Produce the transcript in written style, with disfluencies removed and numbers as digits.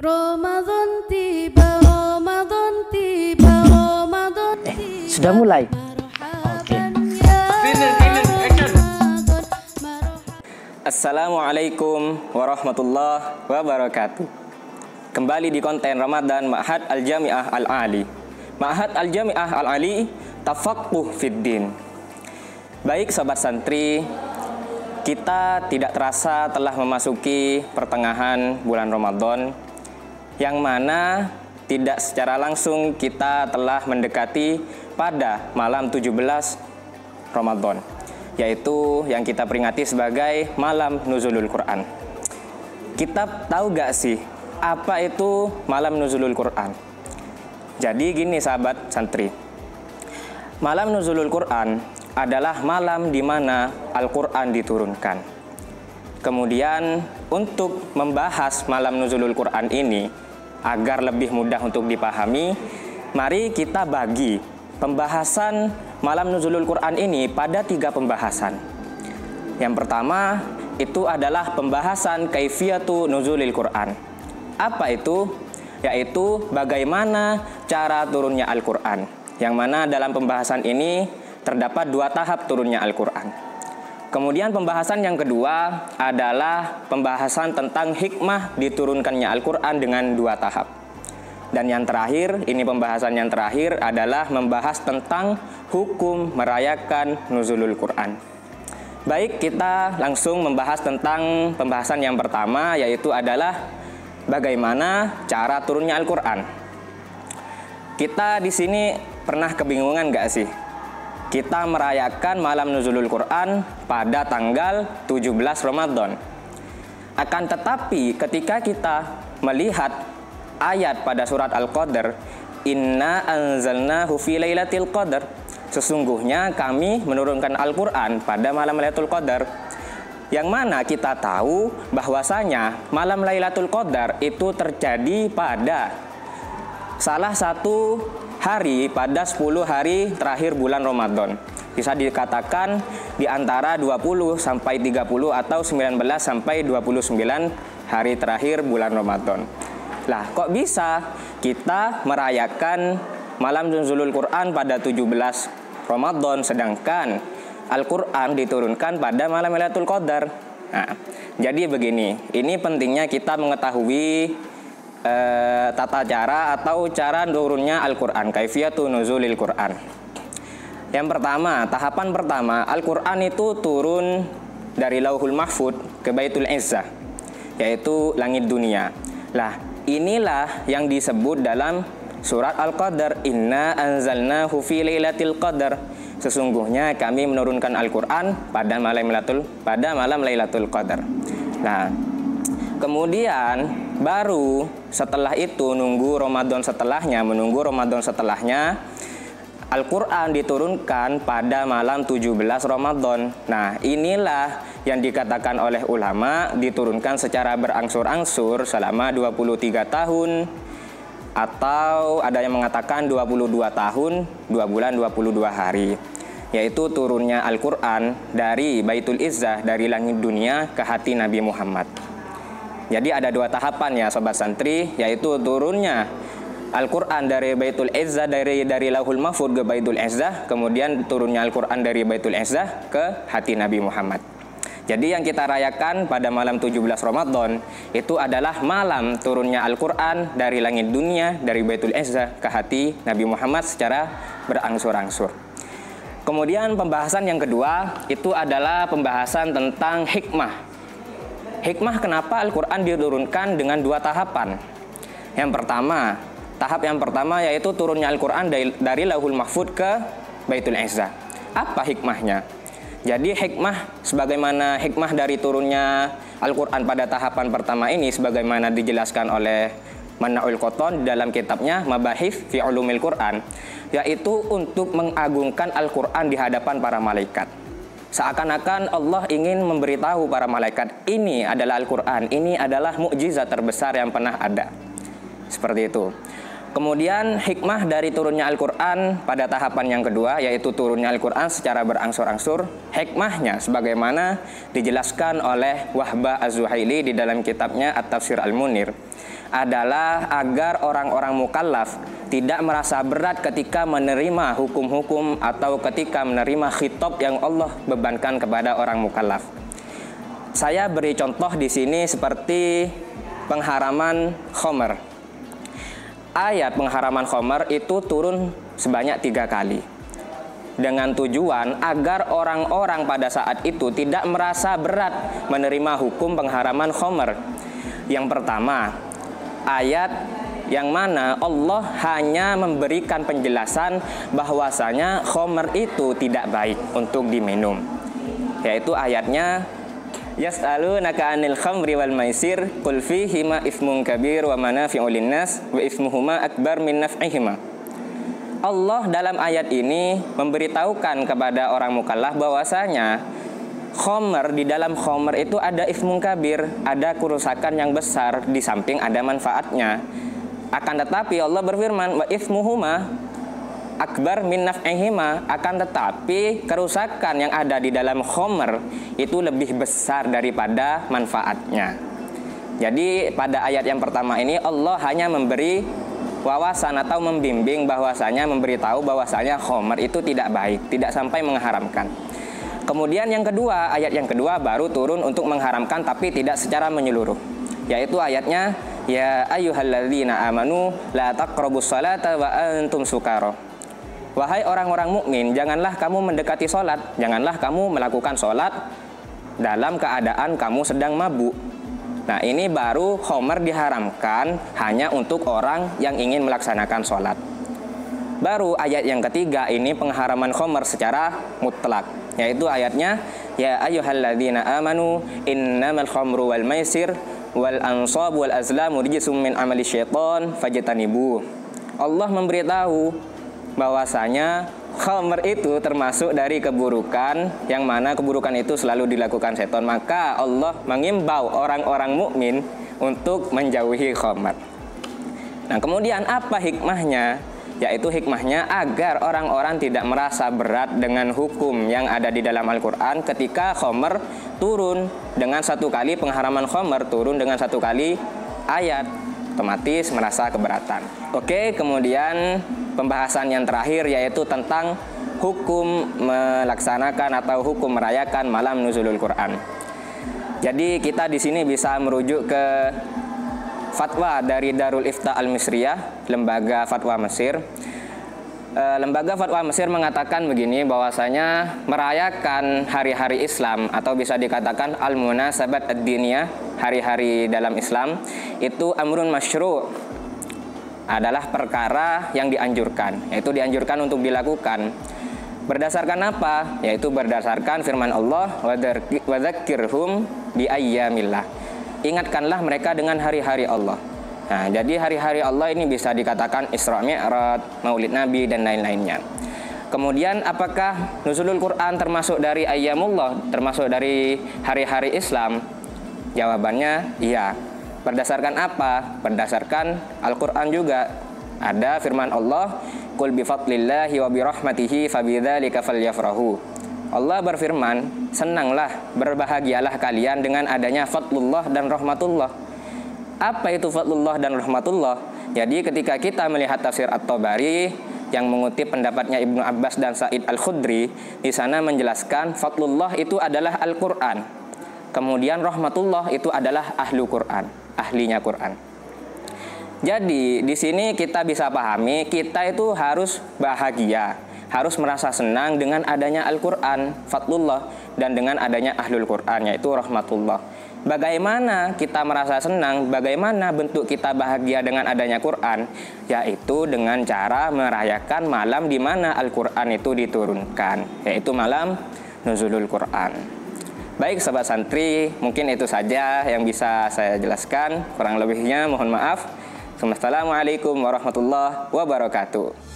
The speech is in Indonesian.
Ramadan tiba, Ramadan tiba, Ramadan tiba. Sudah mulai? Oke. Assalamualaikum warahmatullahi wabarakatuh. Kembali di konten Ramadan Ma'had Al-Jami'ah Al-Ali. Ma'had Al-Jami'ah Al-Ali, tafaqquh fiddin. Baik sobat santri, kita tidak terasa telah memasuki pertengahan bulan Ramadan, yang mana tidak secara langsung kita telah mendekati pada malam 17 Ramadan, yaitu yang kita peringati sebagai malam nuzulul Quran. Kita tahu gak sih apa itu malam nuzulul Quran? Jadi gini sahabat santri, malam nuzulul Quran adalah malam di mana Al-Quran diturunkan. Kemudian untuk membahas malam nuzulul Quran ini agar lebih mudah untuk dipahami, mari kita bagi pembahasan malam nuzulul Quran ini pada 3 pembahasan. Yang pertama itu adalah pembahasan kaifiyatu nuzulil Quran. Apa itu? Yaitu bagaimana cara turunnya Al-Quran, yang mana dalam pembahasan ini terdapat 2 tahap turunnya Al-Quran. Kemudian pembahasan yang kedua adalah pembahasan tentang hikmah diturunkannya Al-Quran dengan 2 tahap. Dan yang terakhir, ini pembahasan yang terakhir adalah membahas tentang hukum merayakan nuzulul Quran. Baik, kita langsung membahas tentang pembahasan yang pertama, yaitu adalah bagaimana cara turunnya Al-Quran. Kita di sini pernah kebingungan gak sih? Kita merayakan malam nuzulul Quran pada tanggal 17 Ramadan. Akan tetapi ketika kita melihat ayat pada surat Al-Qadr, Inna anzalnahu fi lailatul qadar, sesungguhnya kami menurunkan Al-Quran pada malam Lailatul Qadar, yang mana kita tahu bahwasanya malam Lailatul Qadar itu terjadi pada salah satu hari pada 10 hari terakhir bulan Ramadan. Bisa dikatakan di antara 20 sampai 30 atau 19 sampai 29 hari terakhir bulan Ramadan. Lah, kok bisa kita merayakan malam nuzulul Quran pada 17 Ramadan sedangkan Al-Quran diturunkan pada malam Lailatul Qadar? Nah, jadi begini, ini pentingnya kita mengetahui tata cara atau cara turunnya Al-Quran, kaifiyatu nuzulil Quran. Yang pertama, tahapan pertama, Al-Quran itu turun dari Lauhul Mahfud ke Baitul Izzah, yaitu langit dunia. Lah, inilah yang disebut dalam surat Al-Qadr, Inna anzalnahu fi lailatul qadar, sesungguhnya kami menurunkan Al-Quran pada malam Lailatul Qadar. Nah, kemudian baru setelah itu menunggu Ramadan setelahnya Al-Quran diturunkan pada malam 17 Ramadan. Nah, inilah yang dikatakan oleh ulama diturunkan secara berangsur-angsur selama 23 tahun, atau ada yang mengatakan 22 tahun 2 bulan 22 hari, yaitu turunnya Al-Quran dari Baitul Izzah, dari langit dunia ke hati Nabi Muhammad. Jadi ada 2 tahapan ya sobat santri, yaitu turunnya Al-Quran dari Baitul Izzah, dari Lauhul Mahfud ke Baitul Izzah, kemudian turunnya Al-Quran dari Baitul Izzah ke hati Nabi Muhammad. Jadi yang kita rayakan pada malam 17 Ramadan itu adalah malam turunnya Al-Quran dari langit dunia, dari Baitul Izzah ke hati Nabi Muhammad secara berangsur-angsur. Kemudian pembahasan yang kedua itu adalah pembahasan tentang hikmah. Hikmah kenapa Al-Quran diturunkan dengan 2 tahapan. Tahap yang pertama yaitu turunnya Al-Quran dari Lauhul Mahfud ke Baitul Izzah. Apa hikmahnya? Jadi hikmah, sebagaimana hikmah dari turunnya Al-Quran pada tahapan pertama ini, sebagaimana dijelaskan oleh Mana'ul Qoton dalam kitabnya Mabahith fi Ulumil Quran, yaitu untuk mengagungkan Al-Quran di hadapan para malaikat. Seakan-akan Allah ingin memberitahu para malaikat, ini adalah Al-Quran, ini adalah mukjizat terbesar yang pernah ada. Seperti itu. Kemudian hikmah dari turunnya Al-Quran pada tahapan yang kedua, yaitu turunnya Al-Quran secara berangsur-angsur. Hikmahnya sebagaimana dijelaskan oleh Wahbah Az-Zuhaili di dalam kitabnya At-Tafsir Al-Munir, adalah agar orang-orang mukallaf tidak merasa berat ketika menerima hukum-hukum atau ketika menerima khitab yang Allah bebankan kepada orang mukallaf. Saya beri contoh di sini seperti pengharaman khamr. Ayat pengharaman khamr itu turun sebanyak 3 kali. Dengan tujuan agar orang-orang pada saat itu tidak merasa berat menerima hukum pengharaman khamr. Yang pertama, ayat yang mana Allah hanya memberikan penjelasan bahwasanya khamr itu tidak baik untuk diminum. Yaitu ayatnya, yas'alunaka 'anil khamri wal maisir qul fihima itsmun kabir wa manafi'u linnas wa itsmuhuma akbar min naf'ihima. Allah dalam ayat ini memberitahukan kepada orang mukallaf bahwasanya khamr, di dalam khamr itu ada itsmun kabir, ada kerusakan yang besar di samping ada manfaatnya. Akan tetapi Allah berfirman wa itsmuhuma akbar min naf'ihima, akan tetapi kerusakan yang ada di dalam khamr itu lebih besar daripada manfaatnya. Jadi pada ayat yang pertama ini Allah hanya memberi wawasan atau membimbing bahwasanya, memberitahu bahwasanya khamr itu tidak baik, tidak sampai mengharamkan. Kemudian yang kedua, ayat yang kedua baru turun untuk mengharamkan tapi tidak secara menyeluruh. Yaitu ayatnya, ya ayyuhalladzina amanu la taqrabus salata wa antum sukara. Wahai orang-orang mukmin, janganlah kamu mendekati salat, janganlah kamu melakukan salat dalam keadaan kamu sedang mabuk. Nah, ini baru khamr diharamkan hanya untuk orang yang ingin melaksanakan sholat. Baru ayat yang ketiga ini pengharaman khamr secara mutlak, yaitu ayatnya, ya ayyuhalladzina amanu innamal khamru wal maisir wal ansab wal azlamu rijsum min amali syaitan fajtanibu. Allah memberitahu bahwasanya khamr itu termasuk dari keburukan, yang mana keburukan itu selalu dilakukan setan. Maka Allah mengimbau orang-orang mukmin untuk menjauhi khamr. Nah, kemudian apa hikmahnya? Yaitu hikmahnya agar orang-orang tidak merasa berat dengan hukum yang ada di dalam Al-Quran ketika khamr turun dengan 1 kali, pengharaman khamr turun dengan 1 kali ayat, otomatis merasa keberatan. Oke, kemudian pembahasan yang terakhir yaitu tentang hukum melaksanakan atau hukum merayakan malam nuzulul Quran. Jadi kita di sini bisa merujuk ke fatwa dari Darul Ifta Al-Misriyah, lembaga fatwa Mesir. Lembaga fatwa Mesir mengatakan begini, bahwasanya merayakan hari-hari Islam atau bisa dikatakan al-munasabat ad-diniyah, hari-hari dalam Islam, itu amrun masyru', adalah perkara yang dianjurkan, yaitu dianjurkan untuk dilakukan. Berdasarkan apa? Yaitu berdasarkan firman Allah, wa dzakkirhum bi ayyamillah. Ingatkanlah mereka dengan hari-hari Allah. Nah, jadi hari-hari Allah ini bisa dikatakan Isra Mi'raj, Maulid Nabi dan lain-lainnya. Kemudian apakah nuzulul Quran termasuk dari ayyamullah, termasuk dari hari-hari Islam? Jawabannya iya. Berdasarkan apa? Berdasarkan Al-Quran juga. Ada firman Allah, qul bi fadlillahi wa bi rahmatihi fabidzalika falyafrahu. Allah berfirman, senanglah, berbahagialah kalian dengan adanya fadlullah dan rahmatullah. Apa itu fadlullah dan rahmatullah? Jadi ketika kita melihat tafsir At-Tabari yang mengutip pendapatnya Ibnu Abbas dan Sa'id Al-Khudri, di sana menjelaskan fadlullah itu adalah Al-Quran. Kemudian rahmatullah itu adalah ahlu Quran, ahlinya Quran. Jadi di sini kita bisa pahami, kita itu harus bahagia, harus merasa senang dengan adanya Al-Quran, fadlullah, dan dengan adanya ahlul Quran, yaitu rahmatullah. Bagaimana kita merasa senang, bagaimana bentuk kita bahagia dengan adanya Quran? Yaitu dengan cara merayakan malam di mana Al-Quran itu diturunkan, yaitu malam nuzulul Quran. Baik sahabat santri, mungkin itu saja yang bisa saya jelaskan. Kurang lebihnya mohon maaf. Assalamualaikum warahmatullahi wabarakatuh.